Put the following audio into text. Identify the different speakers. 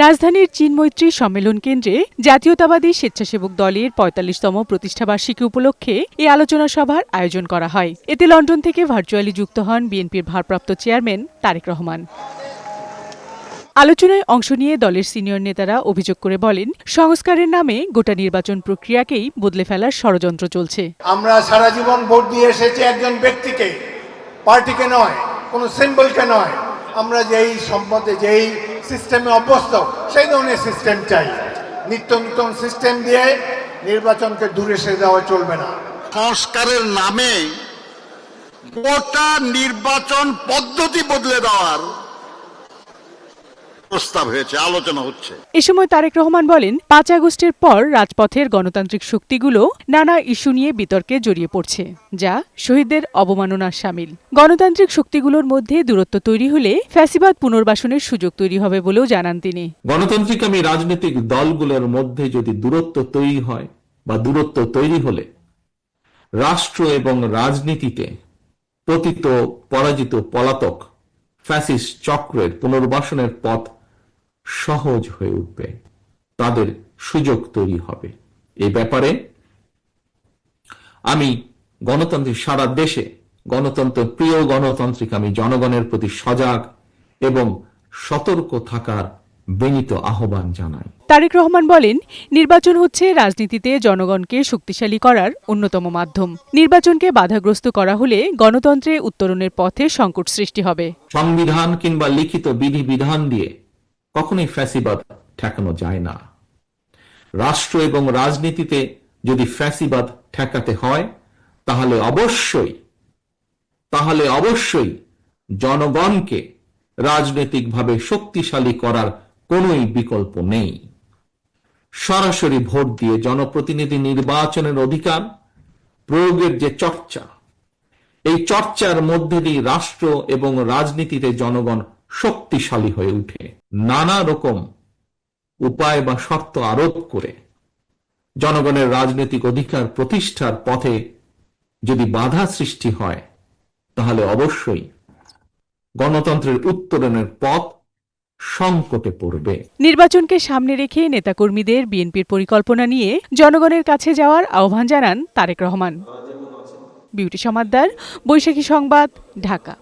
Speaker 1: রাজধানীর চীনমৈত্রী সম্মেলন কেন্দ্রে জাতীয়তাবাদী স্বেচ্ছাসেবক দলের ৪৫তম প্রতিষ্ঠাবার্ষিকী উপলক্ষে এই আলোচনা সভার আয়োজন করা হয়। এতে লন্ডন থেকে ভার্চুয়ালি যুক্ত হন বিএনপির ভারপ্রাপ্ত চেয়ারম্যান তারেক রহমান। আলোচনায় অংশ নিয়ে দলের সিনিয়র নেতারা অভিযোগ করে বলেন, সংস্কারের নামে গোটা নির্বাচন প্রক্রিয়াকেই বদলে ফেলার ষড়যন্ত্র চলছে।
Speaker 2: আমরা সারা জীবন ভোট দিয়ে এসেছি একজন ব্যক্তিকে, পার্টিকে নয়, কোনো সিম্বলকে নয়। আমরা যেই সম্পদে যেই সিস্টেমে অভ্যস্ত সেই ধরনের সিস্টেম চাই। নিত্য নতুন সিস্টেম দিয়ে নির্বাচনকে দূরে সরে দেওয়া চলবে না।
Speaker 3: সংস্কারের নামে গোটা নির্বাচন পদ্ধতি বদলে দেওয়ার প্রস্তাব হয়েছে, আলোচনা হচ্ছে।
Speaker 1: এ সময় তারেক রহমান বলেন, ৫ আগস্টের পর রাজপথের গণতান্ত্রিক শক্তিগুলো নানা ইস্যু নিয়ে বিতর্কে জড়িয়ে পড়ছে, যা শহীদদের অবমাননার শামিল। গণতান্ত্রিক শক্তিগুলোর মধ্যে দূরত্ব তৈরি হলে ফ্যাসিবাদ পুনর্বাসনের সুযোগ তৈরি হবে বলেও জানান তিনি।
Speaker 4: গণতান্ত্রিকামী রাজনৈতিক দলগুলোর মধ্যে যদি দূরত্ব তৈরি হয় বা দূরত্ব তৈরি হলে রাষ্ট্র এবং রাজনীতিতে পতিত পরাজিত পলাতক ফ্যাসিস্ট চক্রের পুনর্বাসনের পথ সহজ হয়ে উঠবে, তাদের সুযোগ তৈরি হবে। এই ব্যাপারে আমি গণতান্ত্রিক সারা দেশে গণতন্ত্র প্রিয় গণতান্ত্রিক আমি জনগণের প্রতি সজাগ এবং সতর্ক থাকার বিনীত আহ্বান জানাই।
Speaker 1: তারেক রহমান বলেন, নির্বাচন হচ্ছে রাজনীতিতে জনগণকে শক্তিশালী করার অন্যতম মাধ্যম। নির্বাচনকে বাধাগ্রস্ত করা হলে গণতন্ত্রে উত্তরণের পথে সংকট সৃষ্টি হবে।
Speaker 4: সংবিধান কিংবা লিখিত বিধিবিধান দিয়ে কখনোই ফ্যাসিবাদ ঠেকানো যায় না। রাষ্ট্র এবং রাজনীতিতে যদি ফ্যাসিবাদ ঠেকাতে হয় তাহলে অবশ্যই জনগণকে রাজনৈতিকভাবে শক্তিশালী করার কোনোই বিকল্প নেই। সরাসরি ভোট দিয়ে জনপ্রতিনিধি নির্বাচনের অধিকার প্রয়োগের যে চর্চা, এই চর্চার মধ্যে দিয়ে রাষ্ট্র এবং রাজনীতিতে জনগণ শক্তিশালী হয়ে উঠে। নানা রকম উপায় বা শর্ত আরোপ করে জনগণের রাজনৈতিক অধিকার প্রতিষ্ঠার পথে যদি বাধা সৃষ্টি হয়, তাহলে অবশ্যই গণতন্ত্রের উত্তরণের পথ সংকটে পড়বে।
Speaker 1: নির্বাচনকে সামনে রেখে নেতাকর্মীদের বিএনপির পরিকল্পনা নিয়ে জনগণের কাছে যাওয়ার আহ্বান জানান তারেক রহমান। বিউটি সমাদ্দার, বৈশাখী সংবাদ, ঢাকা।